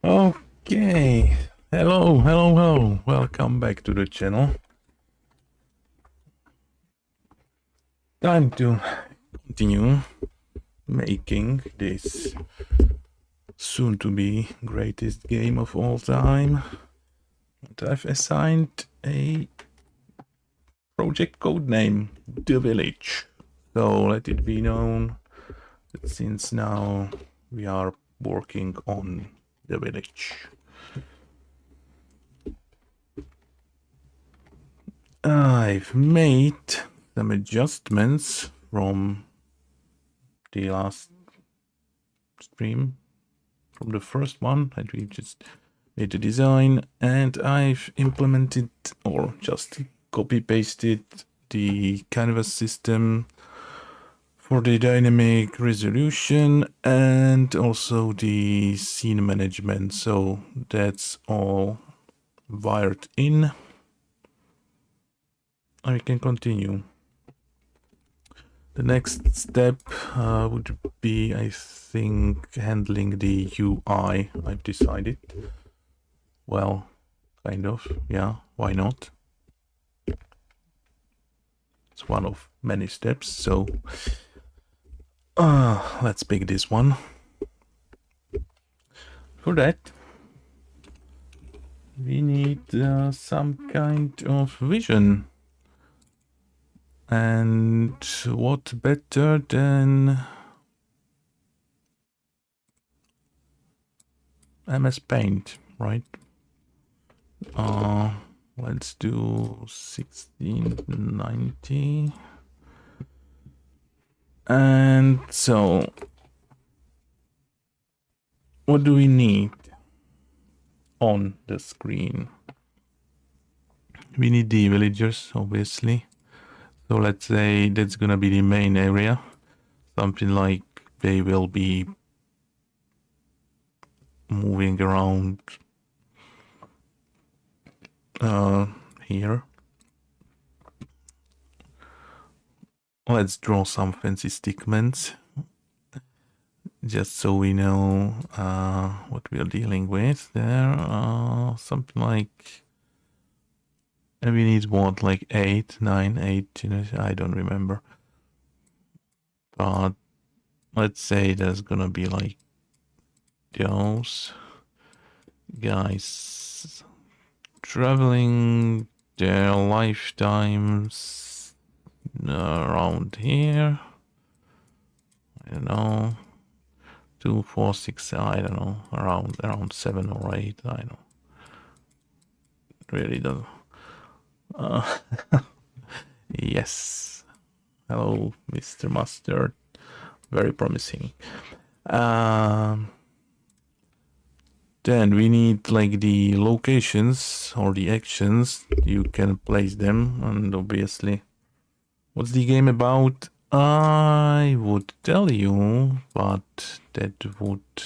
Okay. Hello. Welcome back to the channel. Time to continue making this soon to be greatest game of all time. And I've assigned a project code name, The Village. So let it be known that since now we are working on The Village. I've made some adjustments from the last stream, from the first one that we just made the design, and I've implemented or just copy pasted the canvas system for the dynamic resolution and also the scene management. So that's all wired in. I can continue. The next step would be, I think, handling the UI. I've decided. Well, kind of. Yeah, why not? It's one of many steps. So let's pick this one. For that, we need some kind of vision. And what better than MS Paint, right? Let's do 1690. And so, what do we need on the screen? We need the villagers, obviously. So let's say that's gonna be the main area. Something like they will be moving around here. Let's draw some fancy stickments, just so we know what we are dealing with there. Something like, and we need what, like 8, 9, 8, you know, I don't remember. But let's say there's gonna be like those guys traveling their lifetimes around here. I don't know, 2, 4, 6, I don't know, around 7 or 8, I don't know. Really doesn't. Yes. Hello, Mr. Mustard. Very promising. Then we need like the locations or the actions. You can place them, and obviously, what's the game about? I would tell you, but that would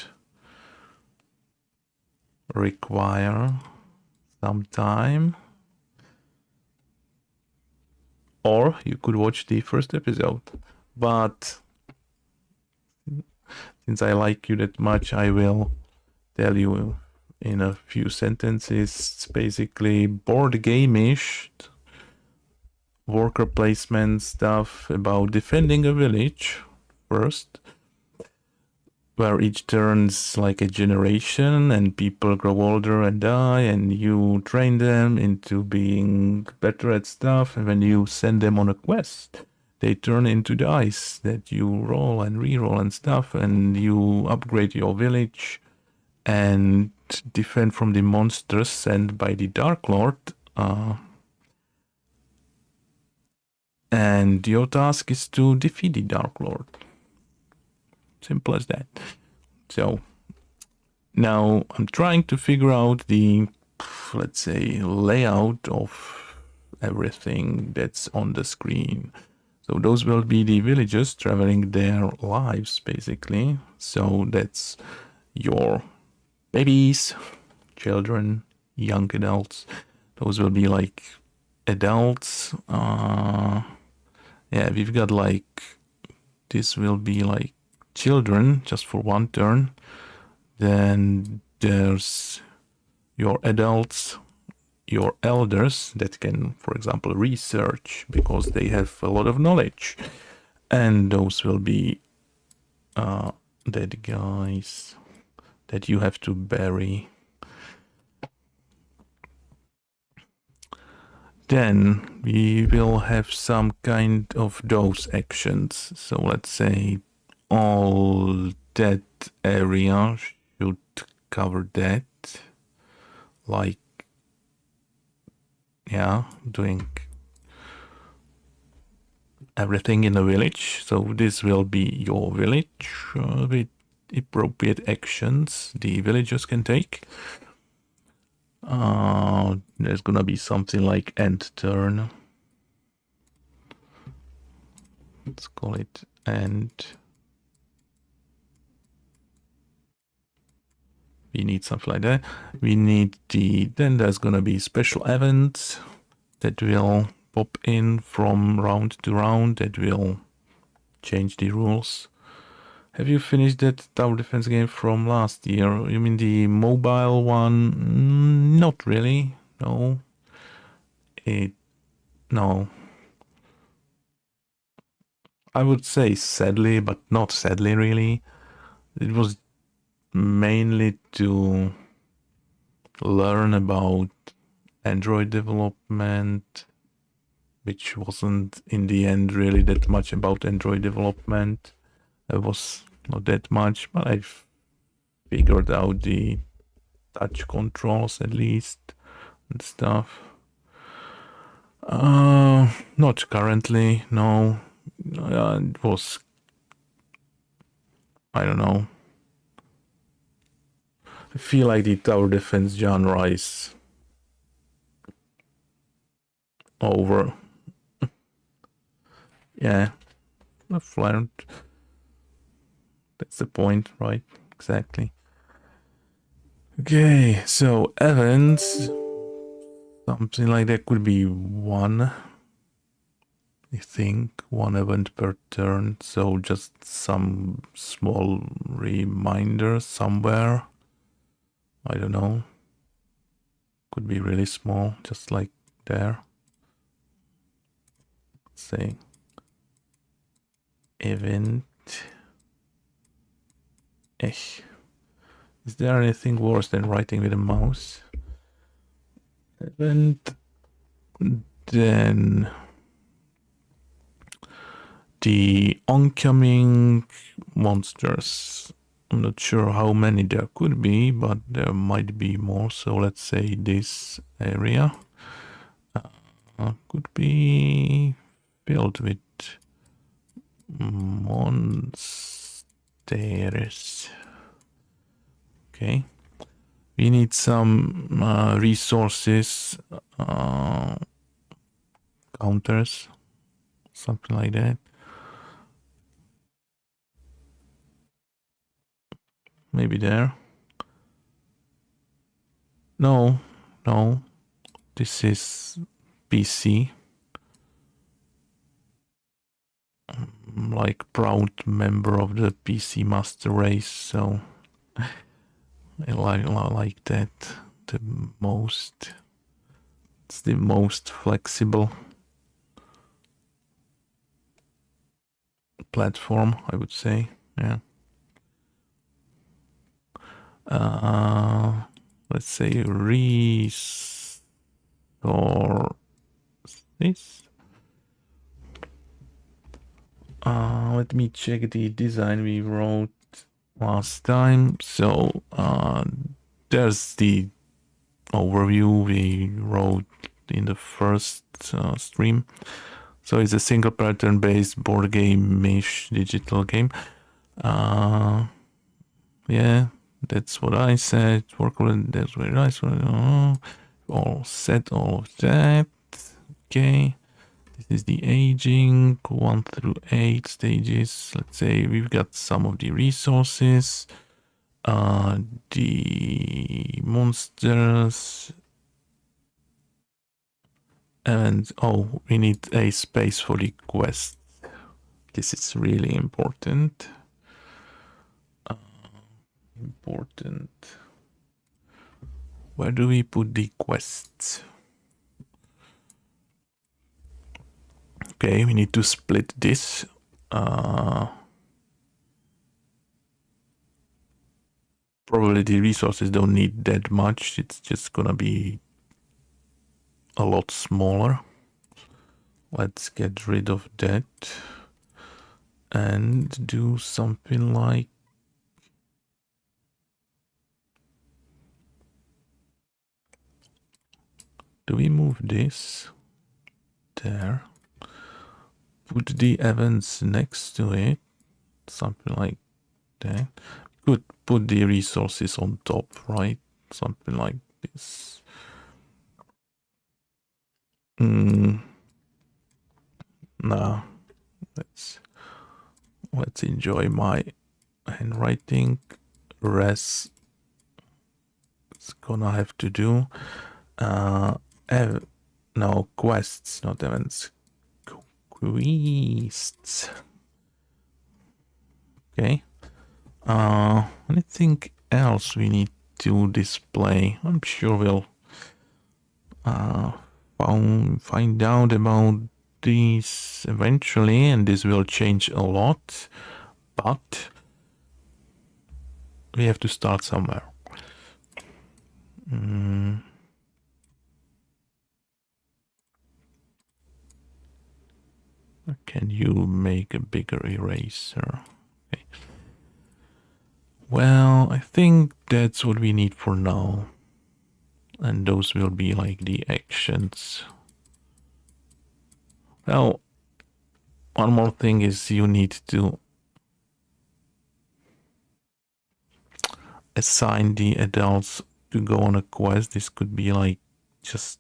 require some time. Or you could watch the first episode. But since I like you that much, I will tell you in a few sentences. It's basically board game-ish worker placement stuff about defending a village first, where each turns like a generation and people grow older and die, and you train them into being better at stuff, and when you send them on a quest, they turn into dice that you roll and re-roll and stuff, and you upgrade your village and defend from the monsters sent by the Dark Lord. And your task is to defeat the Dark Lord. Simple as that. So now I'm trying to figure out the, let's say, layout of everything that's on the screen. So those will be the villagers traveling their lives, basically. So that's your babies, children, young adults. Those will be like adults. Yeah, we've got like, this will be like children just for one turn. Then there's your adults, your elders that can, for example, research because they have a lot of knowledge, and those will be dead guys that you have to bury. Then we will have some kind of those actions. So let's say all that area should cover that. Like, yeah, doing everything in the village. So this will be your village with appropriate actions the villagers can take. There's gonna be something like end turn. Let's call it end. We need something like that. We need then there's gonna be special events that will pop in from round to round that will change the rules. Have you finished that tower defense game from last year? You mean the mobile one? Not really. No. No. I would say sadly, but not sadly really. It was mainly to learn about Android development, which wasn't in the end really that much about Android development. It was not that much, but I figured out the touch controls at least and stuff. Not currently, no. It was, I don't know. I feel like the tower defense genre is over. Yeah, I've learned. That's the point, right? Exactly. Okay, so events, something like that could be one. I think one event per turn, so just some small reminder somewhere. I don't know. Could be really small, just like there. Let's say event. Is there anything worse than writing with a mouse? Event. Then the oncoming monsters. I'm not sure how many there could be, but there might be more. So let's say this area could be filled with monsters. Okay. We need some resources, counters, something like that. Maybe there. No. This is PC. I'm like proud member of the PC master race, so I like that the most. It's the most flexible platform, I would say. Yeah. Let's say restore this. Let me check the design we wrote last time. So there's the overview we wrote in the first stream. So it's a single pattern based board game-ish digital game. Yeah, that's what I said. Workload, that's very nice. All set, all of that. Okay. This is the aging, 1 through 8 stages. Let's say we've got some of the resources. The monsters. And we need a space for the quest. This is really important. Where do we put the quests? Okay, we need to split this. Probably the resources don't need that much. It's just gonna be a lot smaller. Let's get rid of that and do something like do we move this there? Put the events next to it, something like that. Could put the resources on top, right? Something like this. No, let's enjoy my handwriting. Rest it's gonna have to do. No, quests, not events. Quests. Okay. Anything else we need to display? I'm sure we'll find out about these eventually, and this will change a lot, but we have to start somewhere. Can you make a bigger eraser? Okay. Well, I think that's what we need for now. And those will be like the actions. Well, one more thing is you need to assign the adults to go on a quest. This could be like just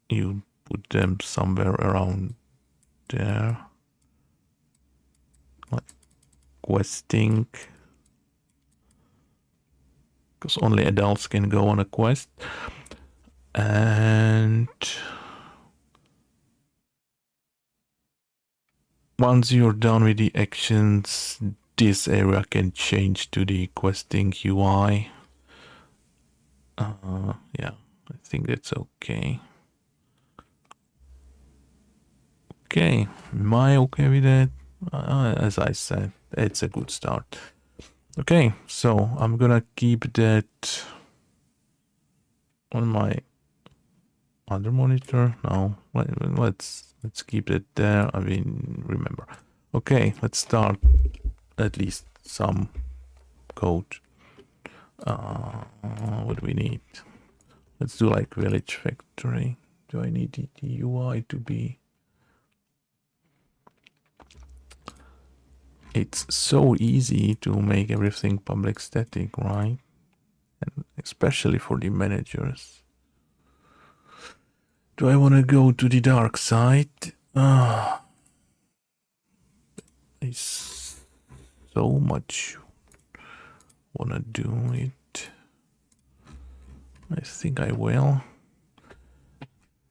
you put them somewhere around there. Like questing. Because only adults can go on a quest. And once you're done with the actions, this area can change to the questing UI. Yeah, I think that's okay. Okay, am I okay with that? As I said, it's a good start. Okay, so I'm gonna keep that on my other monitor. No, let's keep it there. I mean, remember. Okay, let's start at least some code. What do we need? Let's do like village factory. Do I need the UI to be? It's so easy to make everything public static, right? And especially for the managers. Do I want to go to the dark side? There's so much want to do it. I think I will.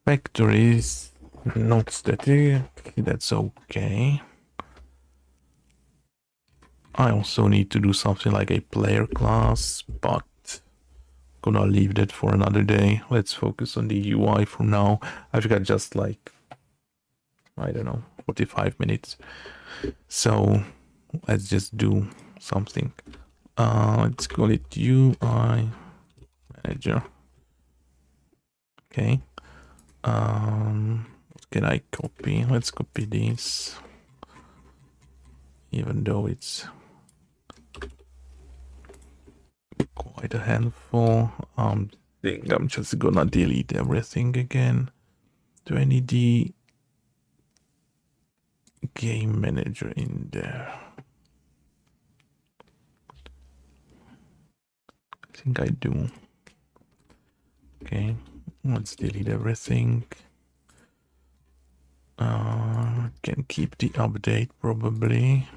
Factories, not static. That's okay. I also need to do something like a player class, but gonna leave that for another day. Let's focus on the UI for now. I've got just like, I don't know, 45 minutes. So let's just do something. Let's call it UI manager. Okay. What can I copy? Let's copy this. Even though it's quite a handful. I think I'm just gonna delete everything again. Do I need the game manager in there? I think I do. Okay, let's delete everything. Can keep the update probably.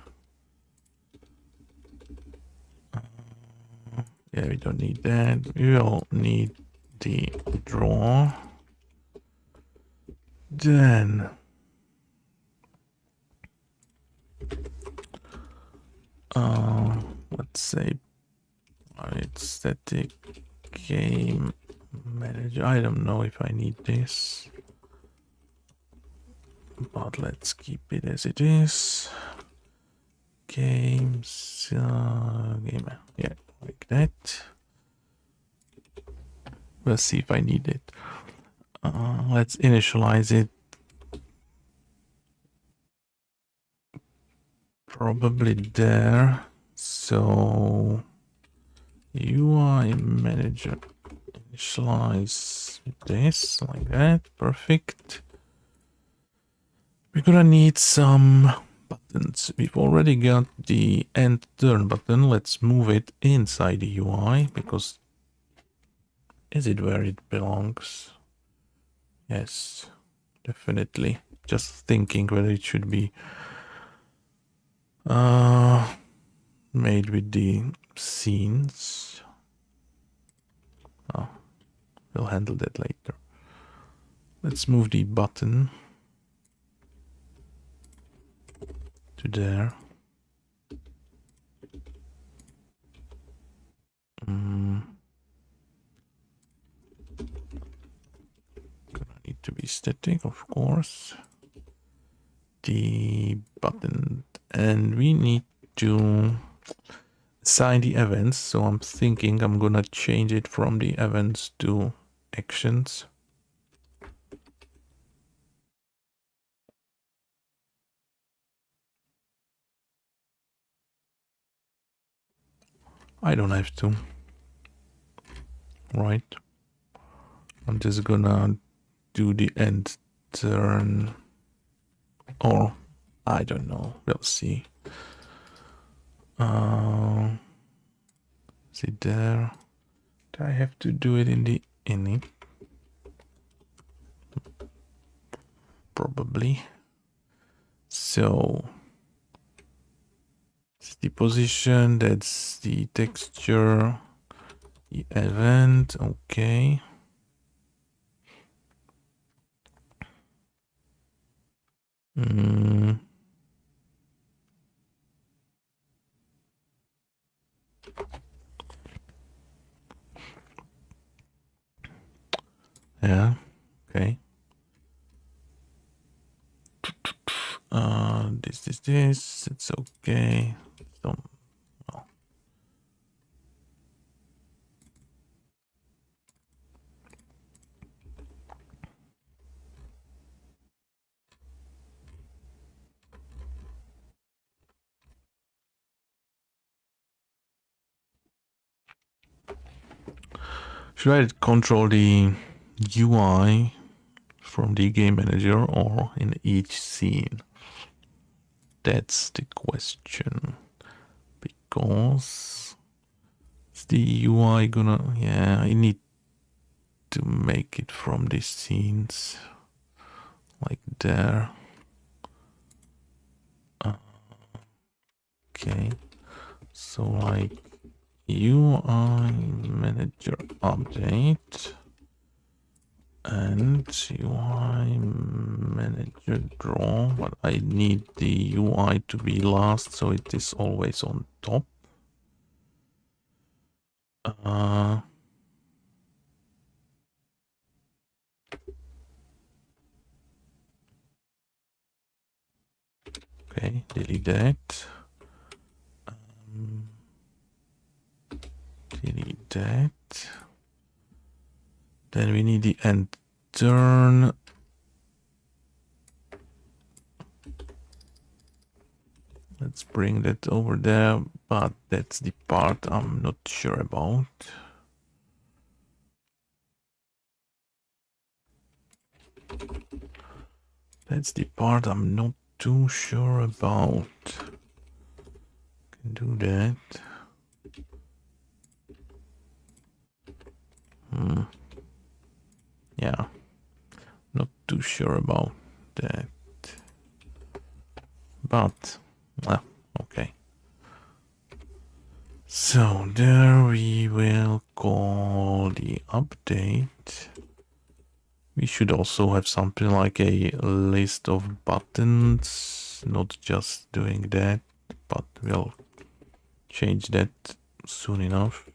Yeah, we don't need that. We will need the draw. Then let's say it's static game manager. I don't know if I need this, but let's keep it as it is. Games, game, yeah, like that. We'll see if I need it. Let's initialize it. Probably there. So UI manager initialize this like that. Perfect. We're gonna need some buttons. We've already got the end turn button. Let's move it inside the UI because is it where it belongs? Yes, definitely. Just thinking whether it should be made with the scenes. Oh, we'll handle that later. Let's move the button to there. Gonna need to be static, of course. The button, and we need to assign the events. So I'm thinking I'm gonna change it from the events to actions. I don't have to, right? I'm just gonna do the end turn, or I don't know, we'll see. See there. Do I have to do it in the init? Probably. So it's the position, that's the texture, the event, okay. Yeah, okay. This, it's okay. So, well. Should I control the UI from the game manager or in each scene? That's the question. Because is the UI gonna, yeah, I need to make it from the scenes like there. Okay, so like UI manager update and UI manager draw, but I need the UI to be last so it is always on top. Okay, delete that. Delete that. Then we need the end turn. Let's bring that over there, but that's the part I'm not sure about. That's the part I'm not too sure about. Can do that. Yeah, not too sure about that. But, okay. So there we will call the update. We should also have something like a list of buttons, not just doing that, but we'll change that soon enough.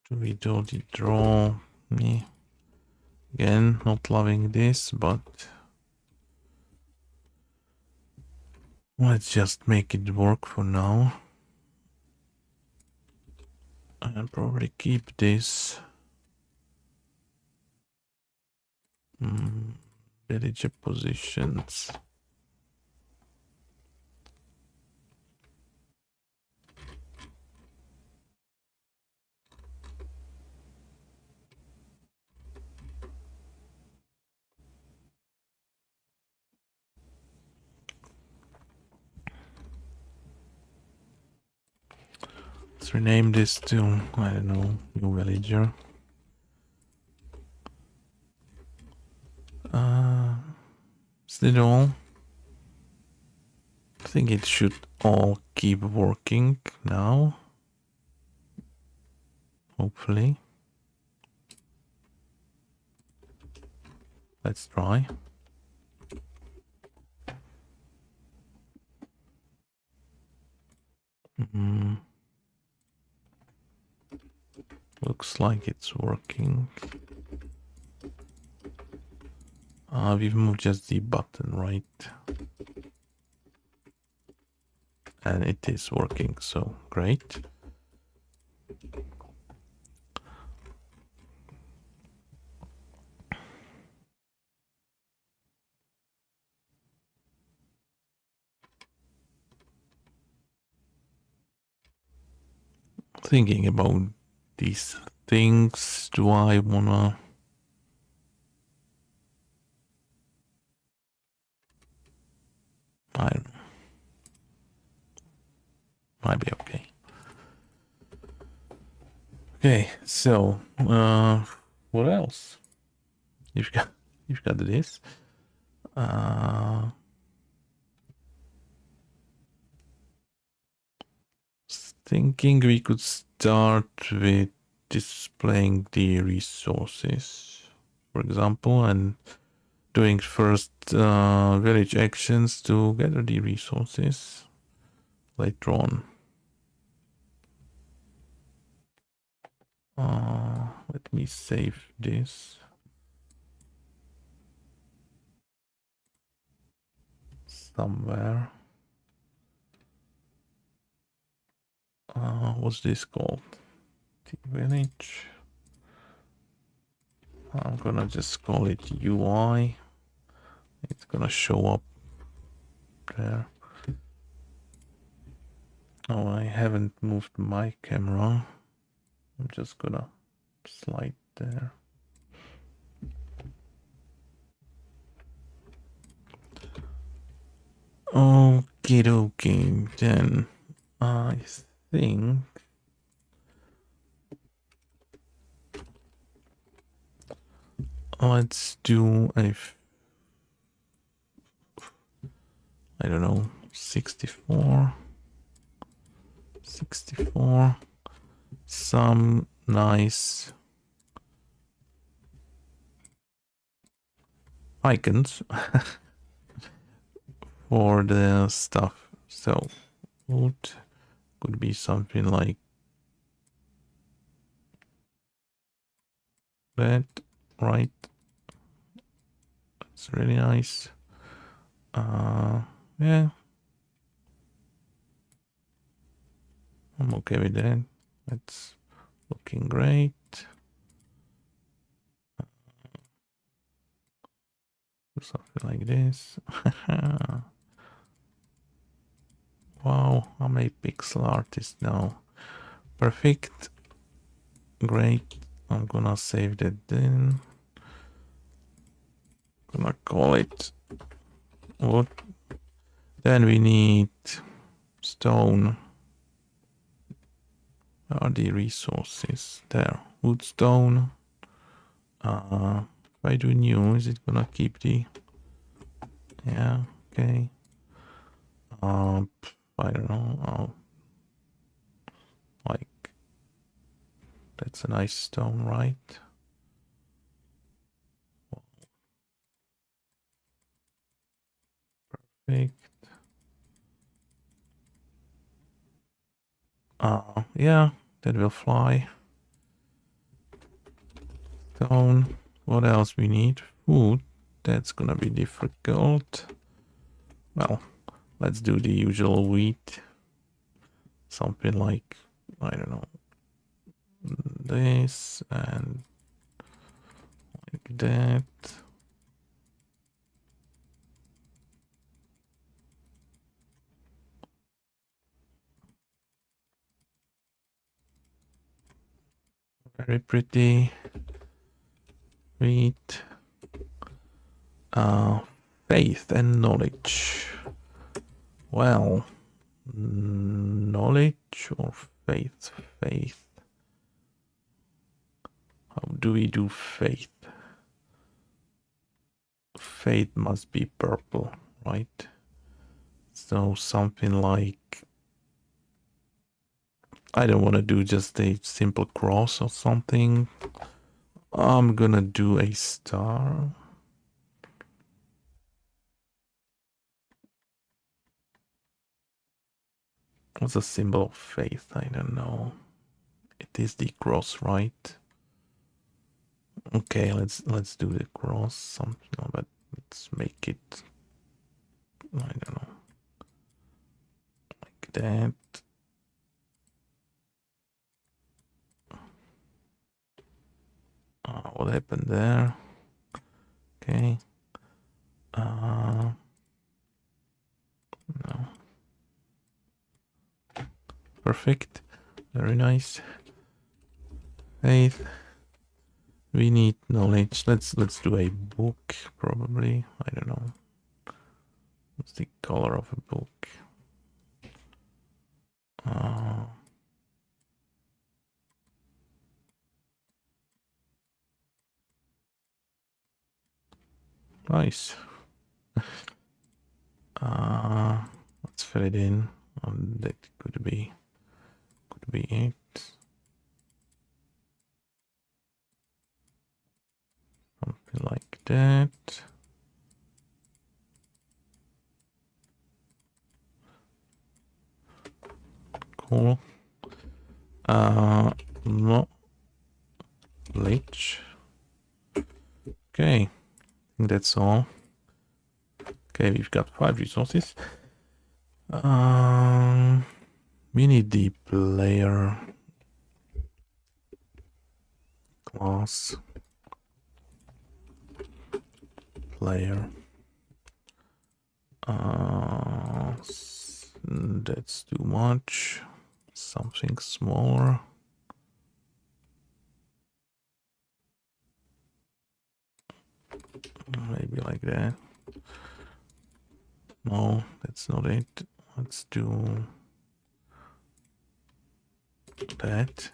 We do the draw. Me. Again, not loving this, but let's just make it work for now. I'll probably keep this. Villager positions. Let's rename this to, I don't know, new villager. Is that all? I think it should all keep working now. Hopefully. Let's try. Looks like it's working. We've moved just the button, right? And it is working, so great. Thinking about these things, do I wanna... I don't know. Might be okay. Okay, so what else? You've got this. Thinking we could start with displaying the resources, for example, and doing first village actions to gather the resources later on. Let me save this. Somewhere. What's this called? The village. I'm gonna just call it UI. It's gonna show up there. Oh, I haven't moved my camera. I'm just gonna slide there. Okie dokie, then I think let's do a, I don't know, 64, some nice icons for the stuff. So wood could be something like that, right? It's really nice. Yeah, I'm okay with that. It's looking great. Something like this. Wow, I'm a pixel artist now. Perfect. Great. I'm gonna save that then. Gonna call it wood. Then we need stone. Where are the resources? There. Wood, stone. If I do new, is it gonna keep the... Yeah, okay. I don't know. Like, that's a nice stone, right? Perfect. Yeah, that will fly. Stone. What else we need? Food. That's gonna be difficult. Well, let's do the usual wheat. Something like, I don't know, this and like that. Very pretty. Wheat. Faith and knowledge. Well, knowledge or faith? Faith. How do we do faith? Faith must be purple, right? So something like, I don't want to do just a simple cross or something. I'm gonna do a star. What's a symbol of faith? I don't know. It is the cross, right? Okay, let's do the cross. Something, but let's make it, I don't know, like that. What happened there? Okay. No. Perfect. Very nice. Faith. We need knowledge. Let's do a book, probably. I don't know. What's the color of a book? Nice. Let's fill it in. That could be it. Something like that. Cool. No. Leech. Okay. I think that's all. Okay, we've got 5 resources. We need the player class. Player. That's too much. Something smaller. Maybe like that. No, that's not it. Let's do that.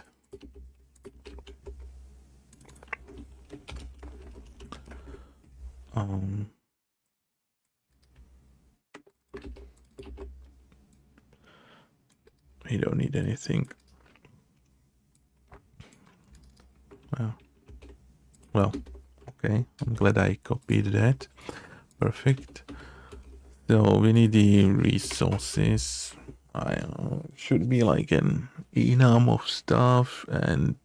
We don't need anything. Well, okay. I'm glad I copied that. Perfect. So we need the resources. I should be like an enum of stuff and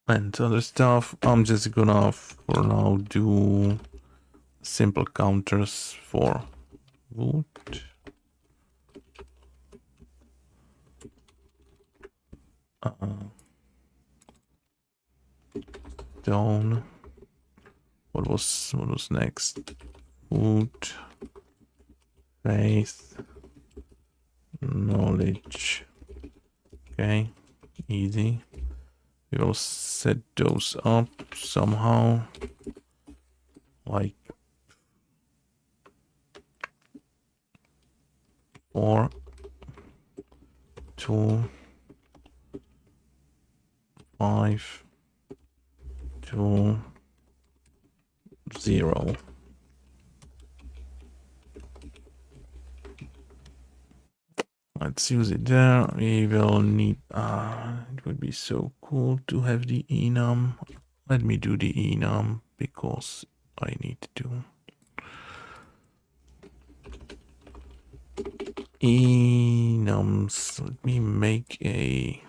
other stuff. I'm just gonna for now do simple counters for wood. Stone. What was next? Food, faith, knowledge. Okay, easy. We will set those up somehow, like 4, 2, 5, 2, 0. Let's use it there. We will need, it would be so cool to have the enum. Let me do the enum because I need to. enums. Let me make a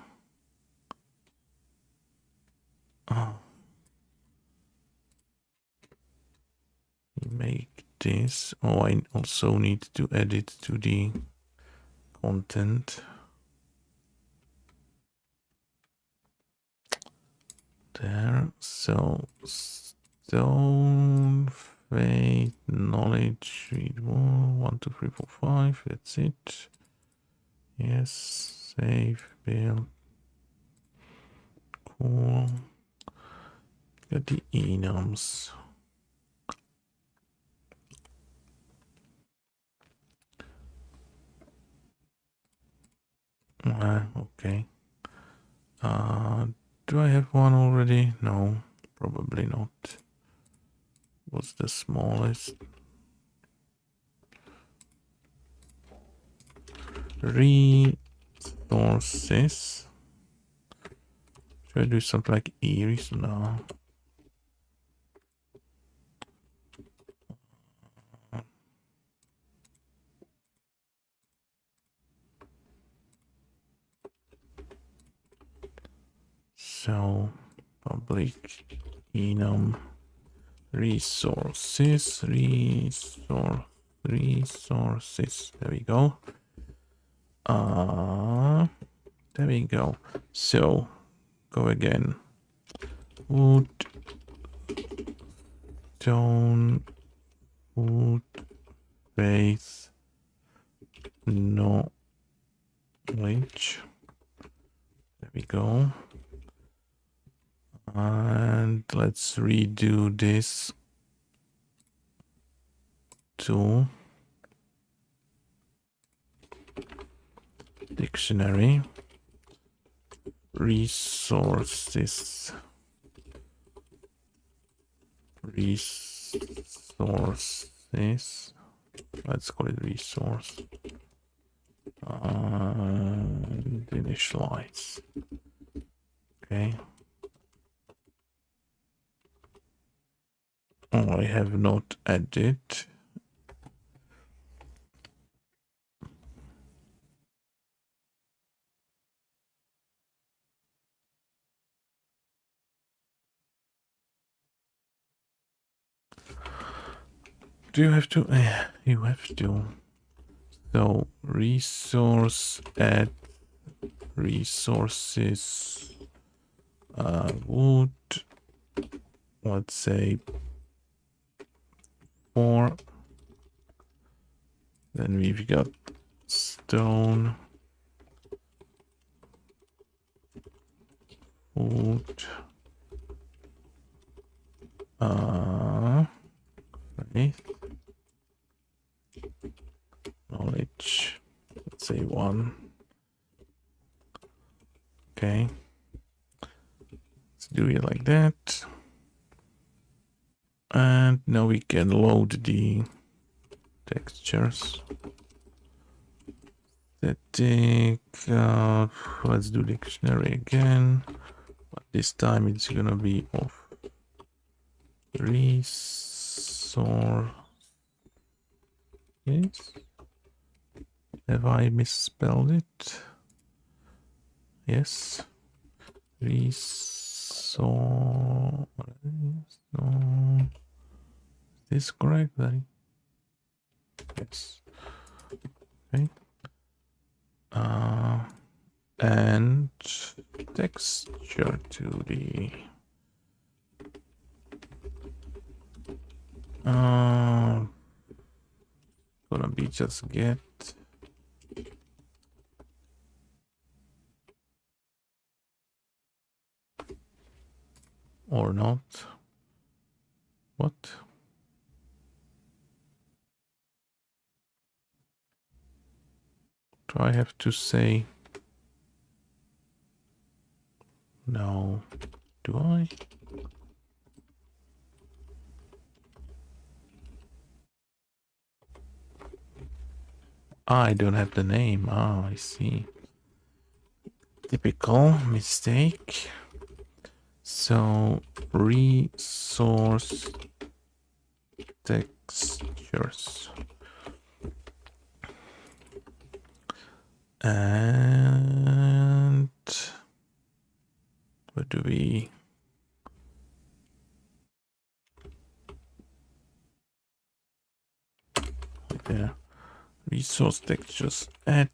make this. Oh, I also need to add it to the content. There. So stone, faith, knowledge, read more. 1, 2, 3, 4, 5. That's it. Yes. Save, build. Cool. Got the enums. Okay. Do I have one already? No, probably not. What's the smallest? Resources. Should I do something like Iris? No. So public enum resources. Resources. There we go. There we go. So go again. Wood, stone, wood, faith, knowledge. There we go. And let's redo this to dictionary. Resources. Let's call it resource. And initialize. Okay. Oh, I have not added. Do you have to? You have to. So resource add resources. Wood. Let's say 4. Then we've got stone. Wood. Right. Knowledge. Let's say 1. Okay. Let's do it like that. And now we can load the textures. Static. Let's do dictionary again. But this time it's gonna be of resource. Yes. Have I misspelled it? Yes. Resource. No. Is this correct? Yes. Okay. And texture to the gonna be just get or not. What? Do I have to say no? Do I? I don't have the name. Ah, I see. Typical mistake. So resource textures. And what do we? Yeah, resource textures add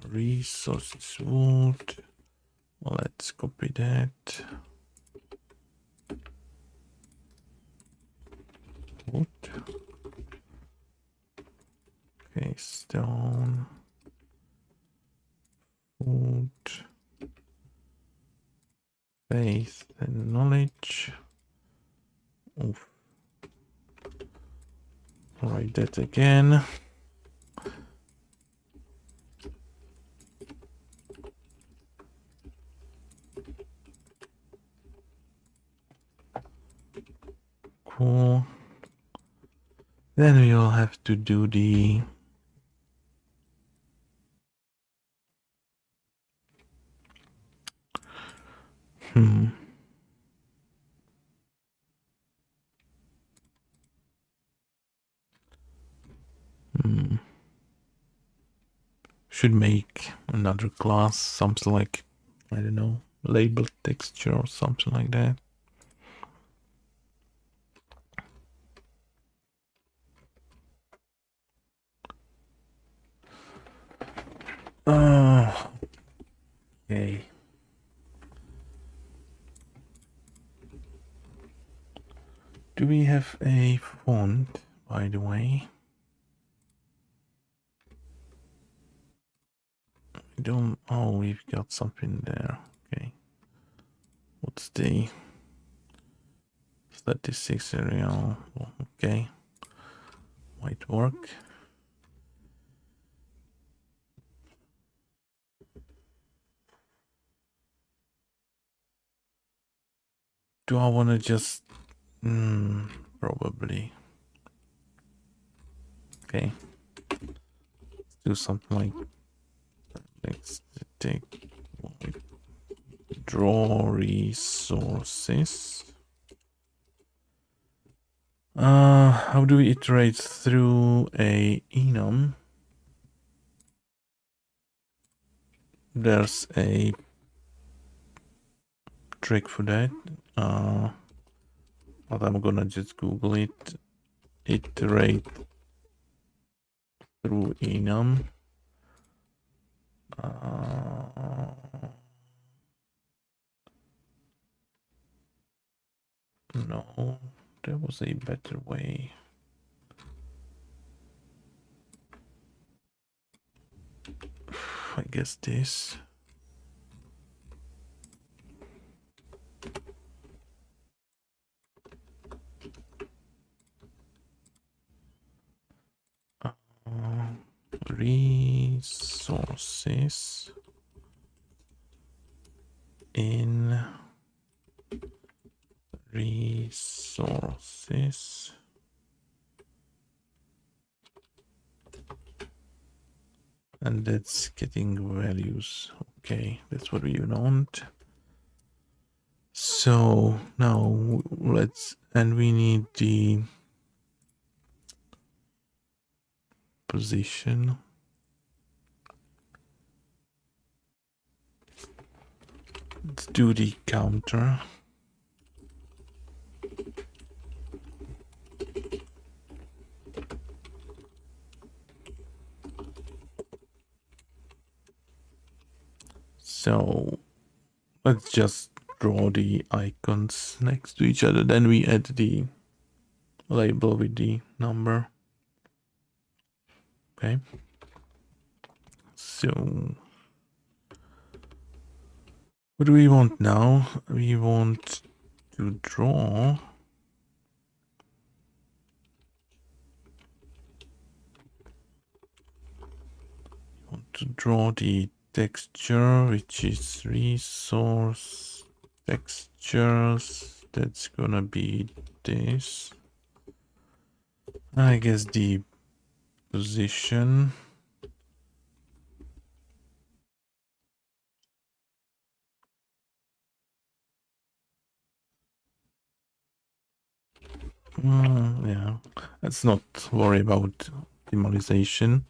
resources wood. Let's copy that. Wood. Okay, stone. Wood. Faith and knowledge. Oof. Write that again. Cool. Then we'll have to do the should make another class, something like, I don't know, label texture or something like that. Okay. Do we have a font, by the way? We don't. Oh, we've got something there. Okay. What's the statistics area? Oh, okay. Might work. Do I want to just probably. Okay. Let's do something like, let's take draw resources. How do we iterate through a enum? There's a trick for that. But I'm gonna just Google it. Iterate through enum. No, there was a better way. I guess this. Resources in resources. And that's getting values. Okay, that's what we want. So now let's, and we need the position. Let's do the counter. So let's just draw the icons next to each other. Then we add the label with the number. Okay. So what do we want now? We want to draw the texture, which is resource textures. That's gonna be this. I guess the position. Yeah, let's not worry about optimization.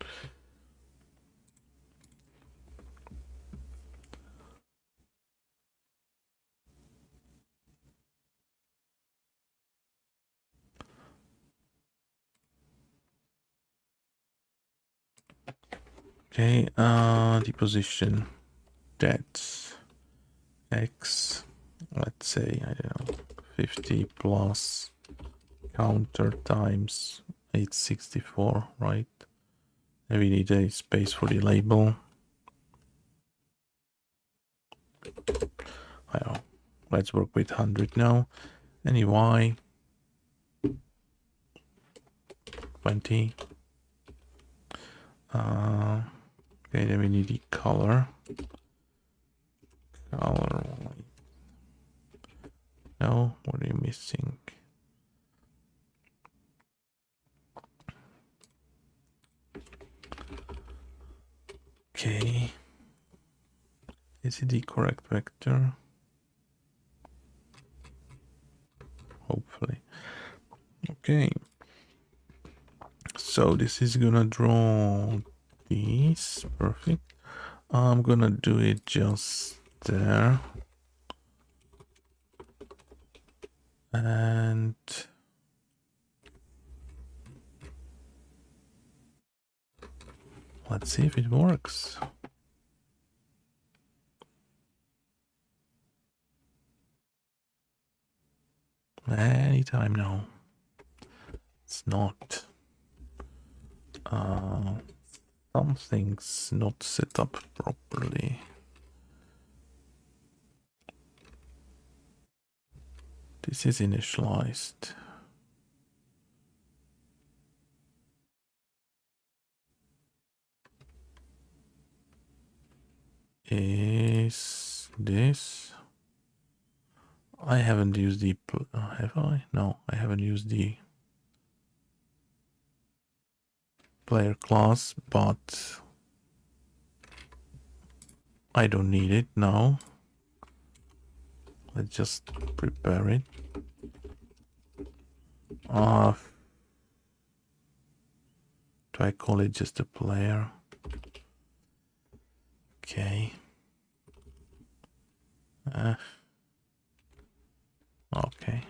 Okay, the position, that's x, let's say, I don't know, 50 plus counter times 864, right? And we need a space for the label. I don't know. Let's work with 100 now. Any y, 20. Okay, then we need the color. Color. No, what are you missing? Okay. Is it the correct vector? Hopefully. Okay. So this is gonna draw these. Perfect. I'm gonna do it just there. And let's see if it works. Anytime now. It's not. Something's not set up properly. This is initialized. Is this? I haven't used the. Have I? No, I haven't used the player class, but I don't need it now. Let's just prepare it. Do I call it just a player? Okay. Okay.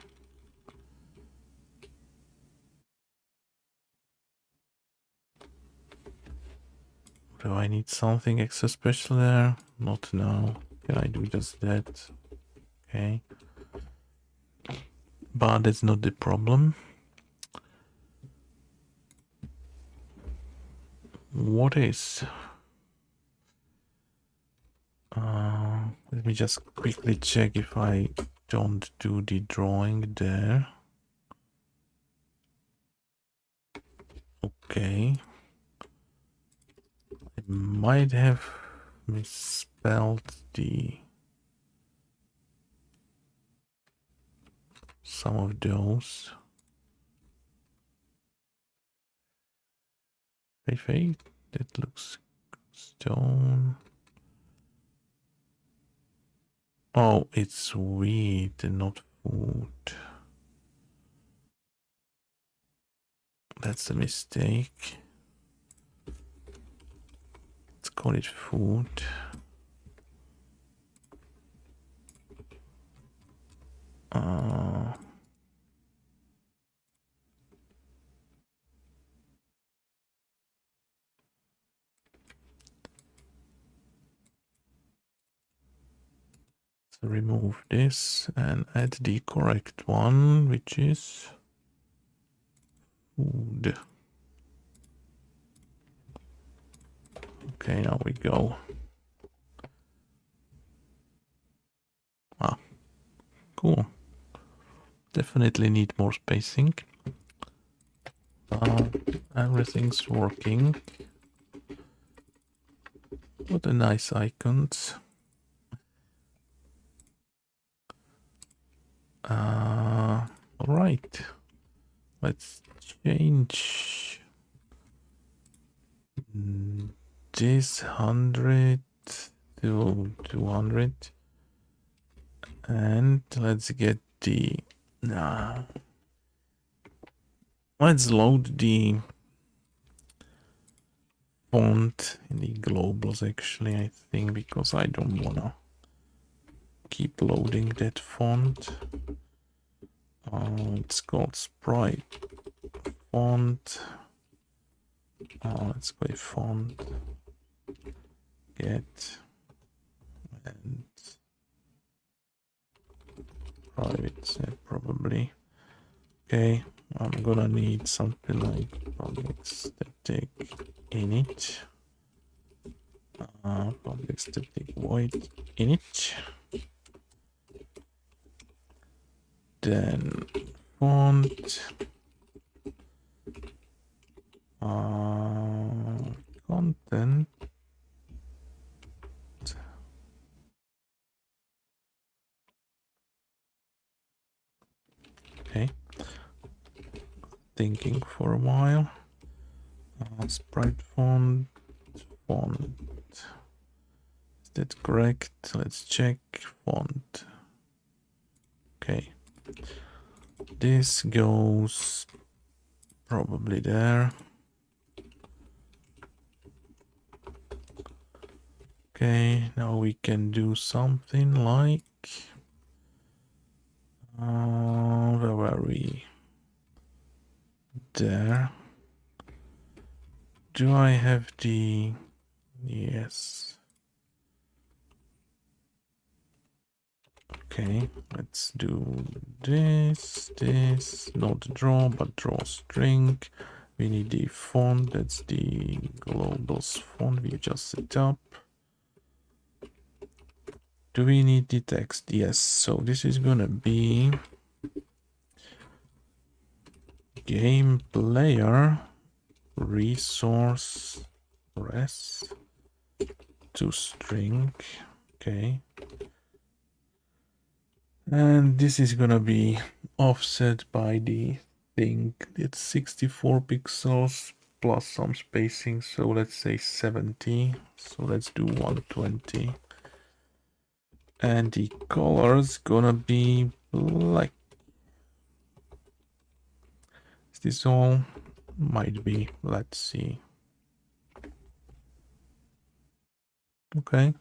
Do I need something extra special there? Not now. Can I do just that? Okay. But that's not the problem. What is? Let me just quickly check if I don't do the drawing there. Okay. I might have misspelled some of those. Hey, that looks stone. Oh, it's wheat and not food. That's a mistake. Let's call it food. So remove this and add the correct one, which is food. Okay, now we go. Cool. Definitely need more spacing. Everything's working. What a nice icons. All right. Let's change this 100 to 200. And let's get the Let's load the font in the globals actually, I think, because I don't wanna keep loading that font. It's called Sprite font. Let's go font get and private set probably. Okay, I'm gonna need something like public static init, public static void init, then font, content, okay, thinking for a while. Sprite font, is that correct? Let's check font. Okay, this goes probably there. Okay, now we can do something like where were we? There. Do I have the yes? Okay, let's do this, not draw, but draw string. We need the font, that's the globals font we just set up. Do we need the text? Yes, so this is gonna be game player resource res to string. Okay. And this is gonna be offset by the thing. It's 64 pixels plus some spacing, so let's say 70. So let's do 120. And the color is gonna be black. Is this all? Might be. Let's see. Okay.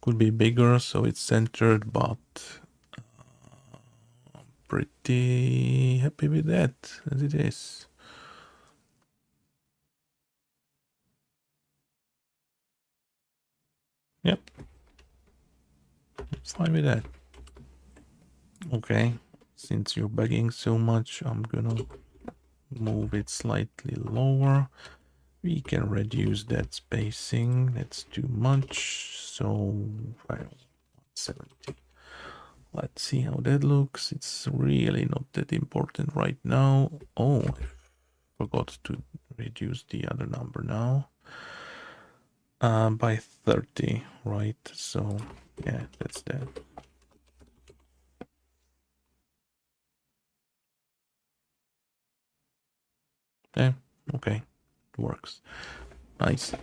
Could be bigger, so it's centered, but pretty happy with that as it is. Yep. Fine with that. Okay. Since you're bugging so much, I'm gonna move it slightly lower. We can reduce that spacing. That's too much. So 170. Let's see how that looks. It's really not that important right now. Oh, I forgot to reduce the other number now. By 30, right? So yeah, that's that. Yeah, okay, it works. Nice.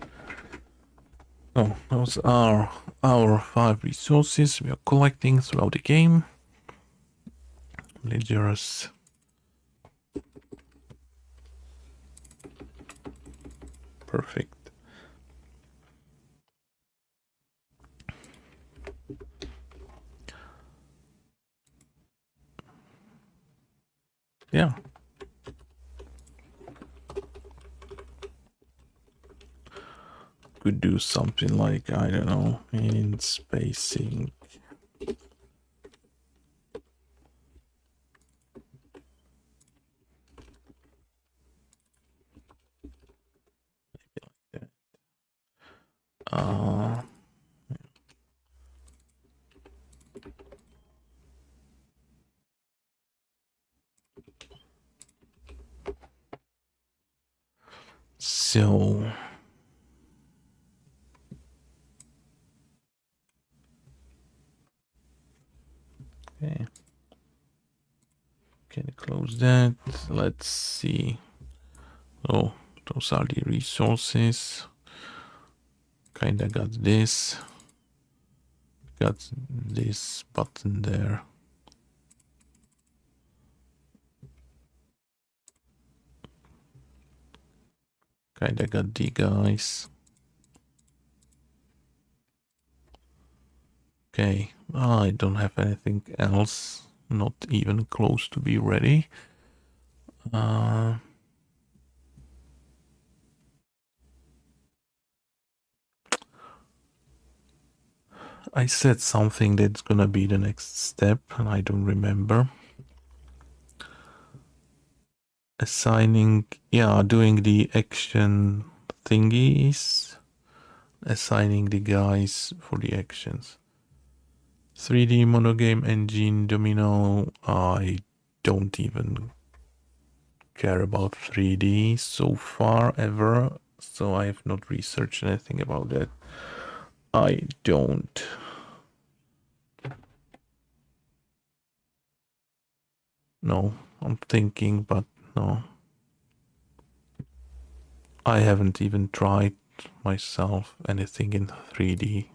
So those are our 5 resources we are collecting throughout the game. Ledgers. Perfect. Yeah. Could do something like, I don't know, in spacing. Maybe like that. So okay, can close that. Let's see. Oh, those are the resources. Kinda got this. Got this button there. Kinda got the guys. Okay, I don't have anything else. Not even close to be ready. I said something that's gonna be the next step, and I don't remember. Assigning, yeah, doing the action thingies, assigning the guys for the actions. 3D monogame engine domino. I don't even care about 3D so far ever, so I have not researched anything about that. I don't. No, I'm thinking, but no. I haven't even tried myself anything in 3D.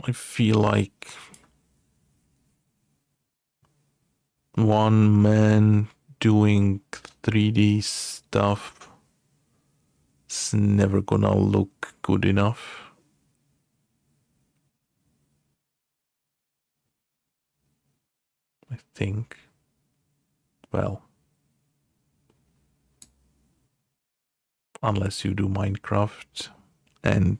I feel like one man doing 3D stuff is never gonna look good enough. I think. Well, unless you do Minecraft, and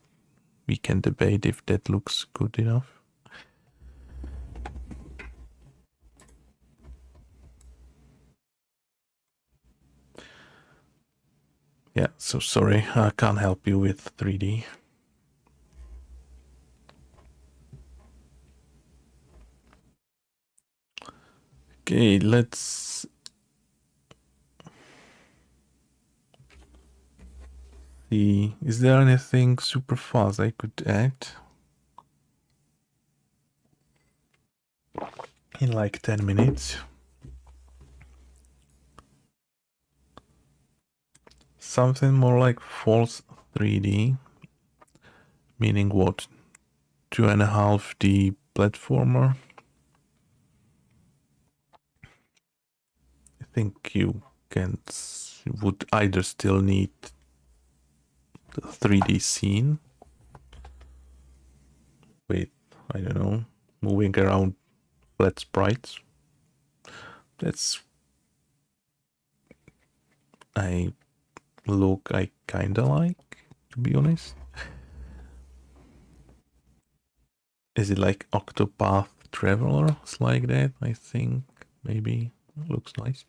we can debate if that looks good enough. Yeah, so sorry, I can't help you with 3D. Okay, let's see. Is there anything super fast I could add? In like 10 minutes. Something more like false 3D. Meaning what? 2.5D platformer. I think you would either still need the 3D scene with, I don't know, moving around flat sprites. That's a look I kinda like, to be honest. Is it like Octopath Traveler? It's like that, I think. Maybe. Looks nice.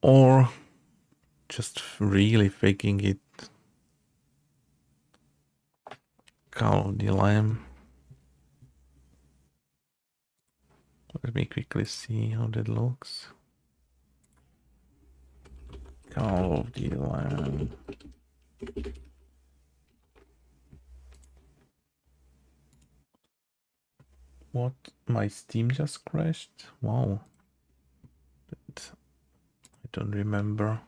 Or just really faking it. Call of the Lamb. Let me quickly see how that looks. Call of the Lamb. What? My Steam just crashed? Wow. That, I don't remember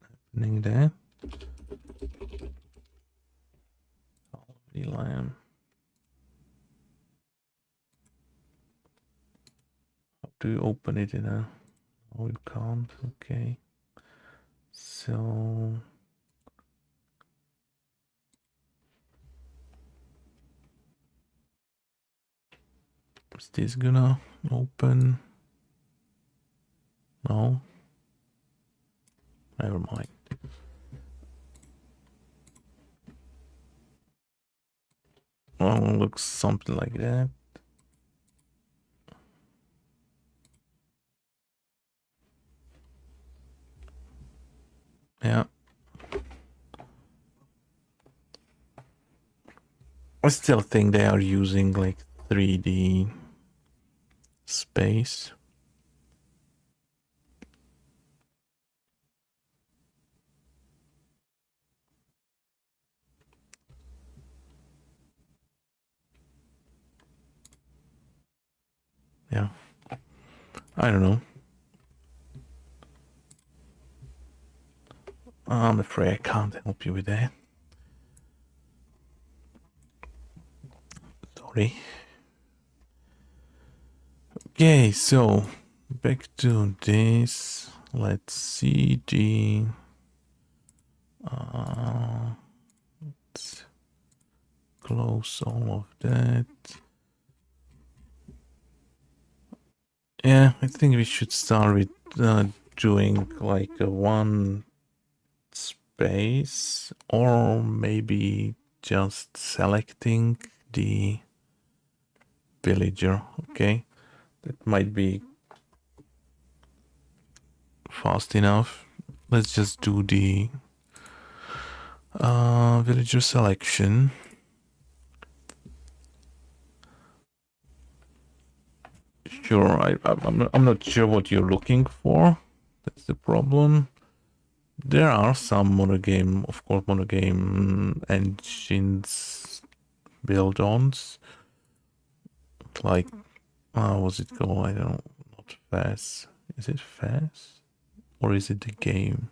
happening there. Call of the Lamb. How do you open it in a... Oh, you can't. Okay. So... is this gonna open? No. Never mind. Well, looks something like that. Yeah. I still think they are using like 3D space. Yeah. I don't know. I'm afraid I can't help you with that. Sorry. Okay, so back to this. Let's see the let's close all of that. Yeah, I think we should start with doing like a one space, or maybe just selecting the villager. Okay, that might be fast enough. Let's just do the villager selection. Sure, I'm not sure what you're looking for. That's the problem. There are some monogame, of course, monogame engines build-ons. Like, what's it called? I don't know. Not Fast. Is it Fast? Or is it the game?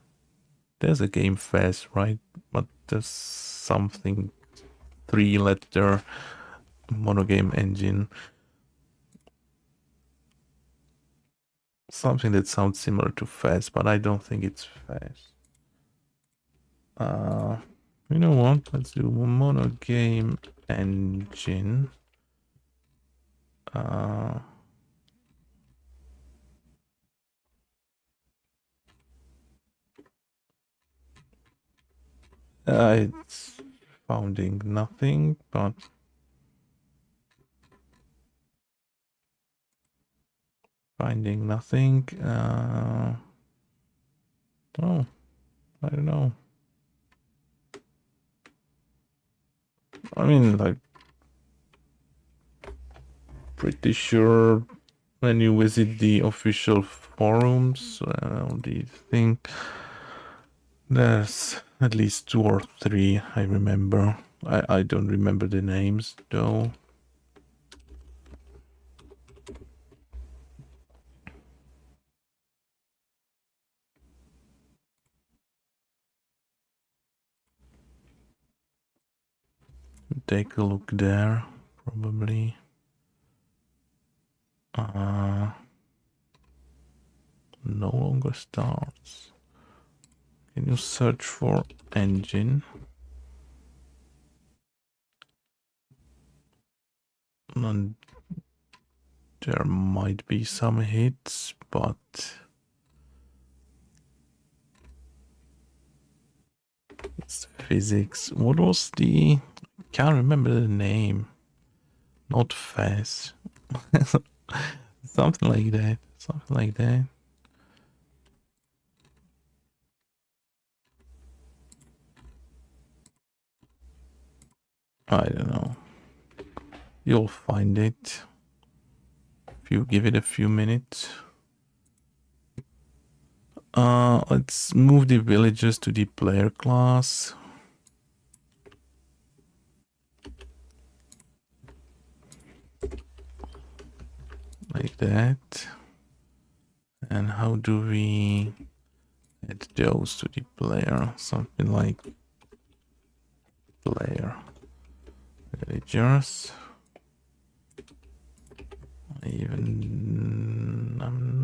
There's a game Fast, right? But there's something 3-letter monogame engine. Something that sounds similar to Fast, but I don't think it's Fast. You know what? Let's do monogame engine. It's founding nothing, but finding nothing. Oh, I don't know. I mean, like, pretty sure when you visit the official forums, the thing, there's at least 2 or 3 I remember. I don't remember the names though. Take a look there, probably. No longer starts. Can you search for engine? And there might be some hits, but it's physics. What was the... Can't remember the name. Not Fast. Something like that. Something like that. I don't know. You'll find it if you give it a few minutes. Let's move the villagers to the player class. Like that. And how do we add those to the player? Something like player villagers. I'm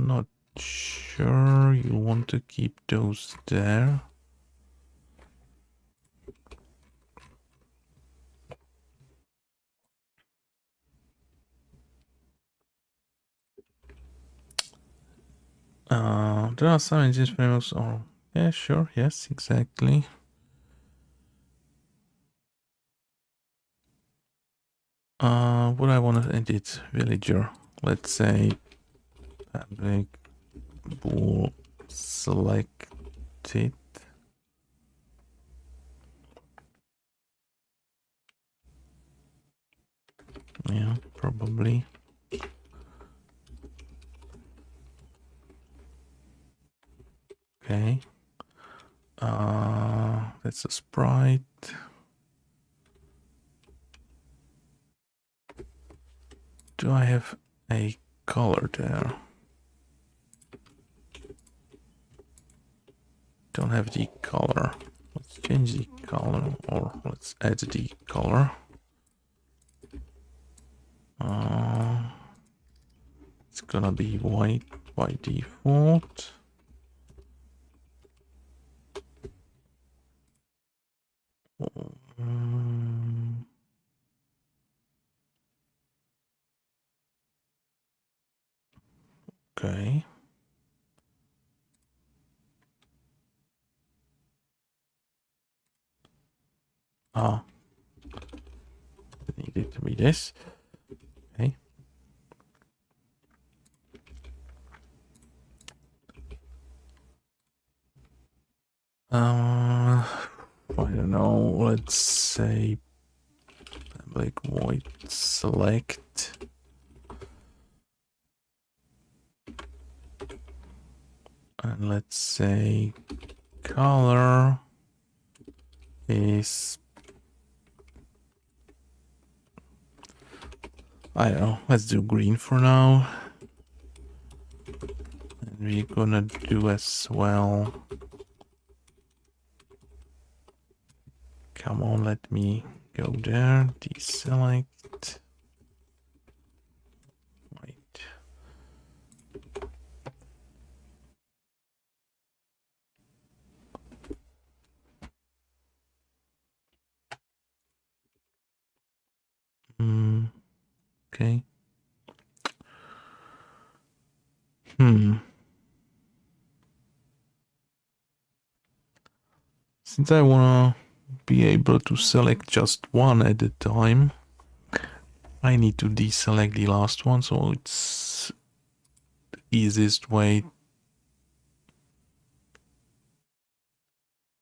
not sure you want to keep those there. There are some engine frameworks. Oh, yeah, sure. Yes, exactly. What I want to edit villager. Let's say public bool selected. Yeah, probably. Okay. That's a sprite. Do I have a color there? Don't have the color. Let's change the color, or let's add the color. It's gonna be white. by default. Okay. Ah, needed to be this. Okay. I don't know. Let's say public void select. And let's say color is, I don't know, let's do green for now. And we're gonna do as well. Come on, let me go there. Deselect. Wait. Okay. Since I wanna be able to select just one at a time, I need to deselect the last one, so it's the easiest way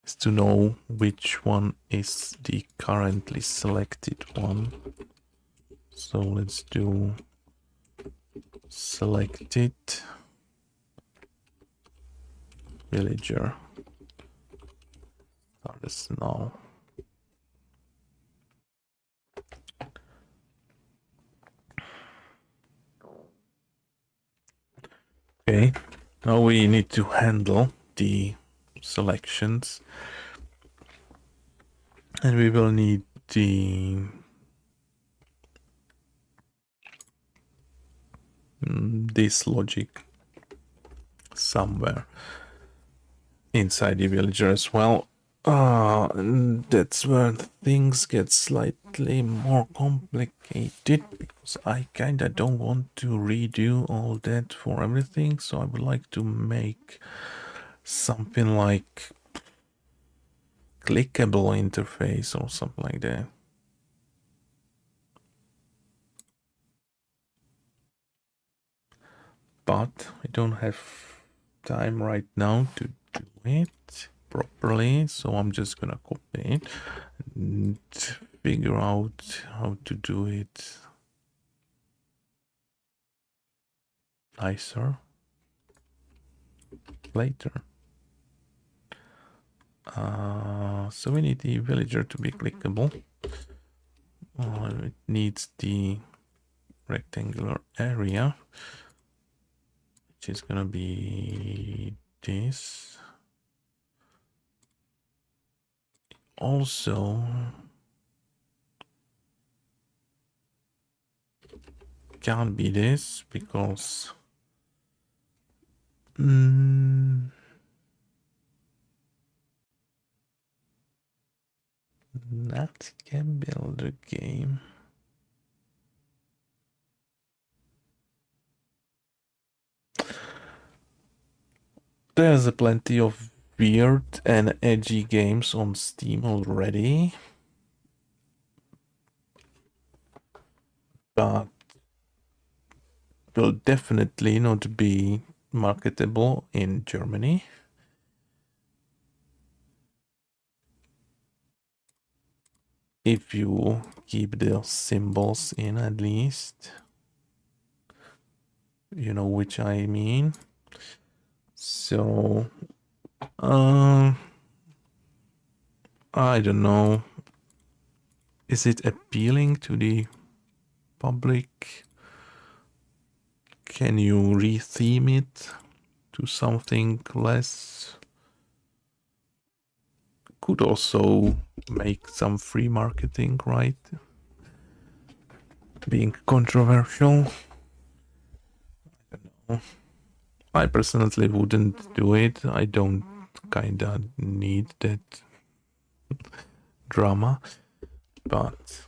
is to know which one is the currently selected one. So let's do selected villager. Start this now. Okay, now we need to handle the selections, and we will need this logic somewhere inside the villager as well. And that's where things get slightly more complicated, because I kinda don't want to redo all that for everything, so I would like to make something like clickable interface or something like that. But I don't have time right now to do it properly, so I'm just gonna copy it and figure out how to do it nicer later. So we need the villager to be clickable. It needs the rectangular area, which is gonna be this. Also, can't be this because that can build a game. There's a plenty of weird and edgy games on Steam already, but will definitely not be marketable in Germany. If you keep the symbols in, at least. You know which I mean. So, I don't know. Is it appealing to the public? Can you retheme it to something less? Could also make some free marketing, right? Being controversial. I don't know. I personally wouldn't do it. I don't kinda need that drama, but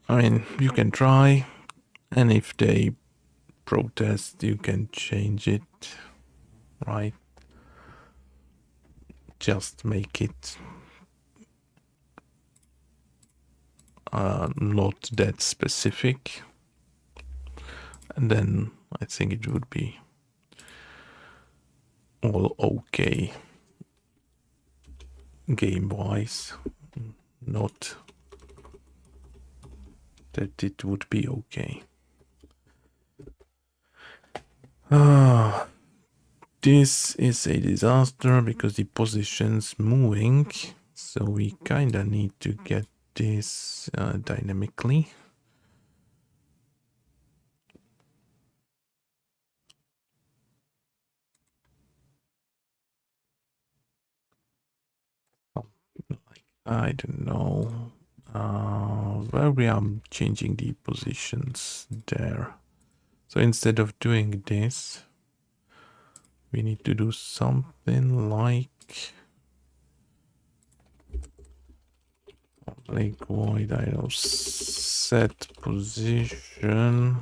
I mean, you can try, and if they protest, you can change it, right? Just make it not that specific, and then I think it would be all okay game wise. Not that it would be okay. This is a disaster because the position's moving, so we kinda need to get this dynamically. I don't know where we are changing the positions there. So instead of doing this, we need to do something like void, I don't know, set position.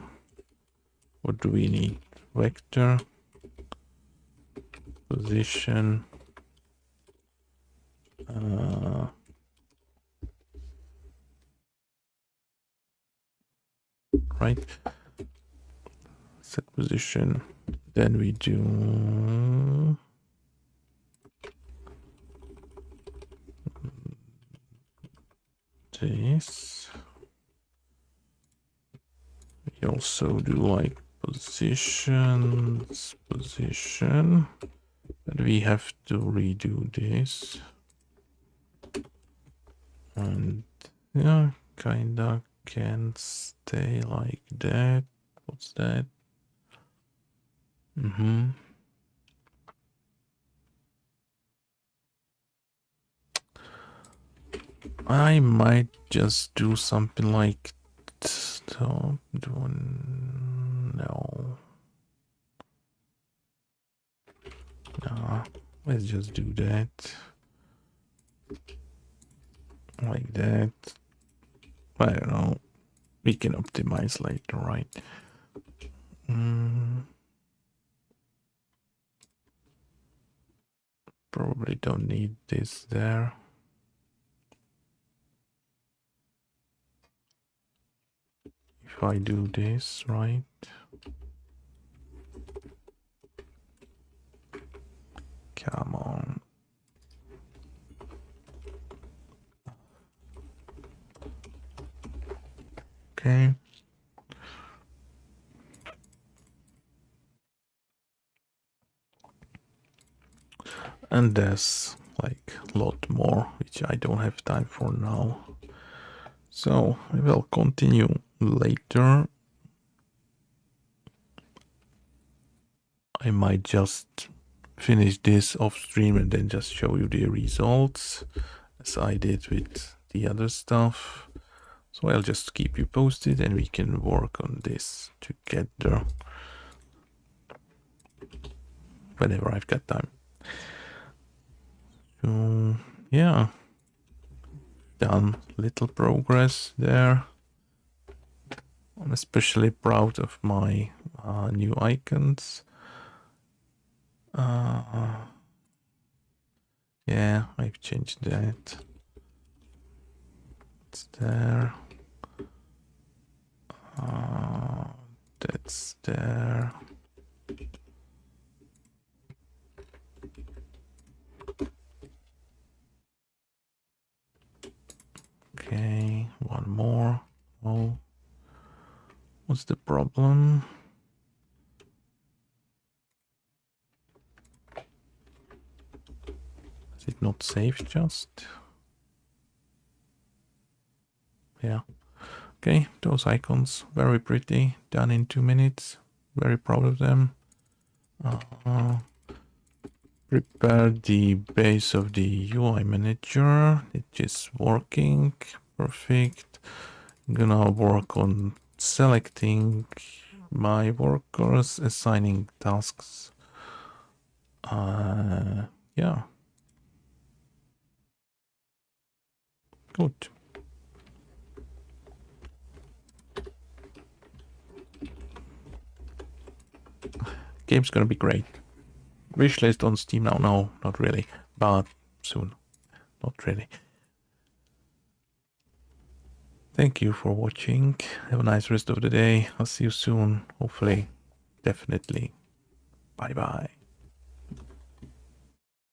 What do we need? Vector position. Right, set position, then we do this. We also do like positions, position, but we have to redo this, and yeah, kinda can stay like that. What's that? I might just do something like stop doing no. No, let's just do that. Like that. I don't know. We can optimize later, right? Probably don't need this there. If I do this, right? Come on. Okay. And there's like a lot more, which I don't have time for now. So I will continue later. I might just finish this off stream and then just show you the results as I did with the other stuff. So I'll just keep you posted and we can work on this together whenever I've got time. So yeah, done little progress there. I'm especially proud of my new icons. Yeah, I've changed that. It's there. That's there. Okay, one more. Oh, what's the problem? Is it not saved just? Yeah. Okay, those icons, very pretty, done in 2 minutes. Very proud of them. Prepare the base of the UI manager. It is working perfect. I'm gonna work on selecting my workers, assigning tasks. Yeah. Good. Game's gonna be great. Wishlist on Steam now? No, not really. But soon. Not really. Thank you for watching. Have a nice rest of the day. I'll see you soon. Hopefully. Definitely. Bye bye.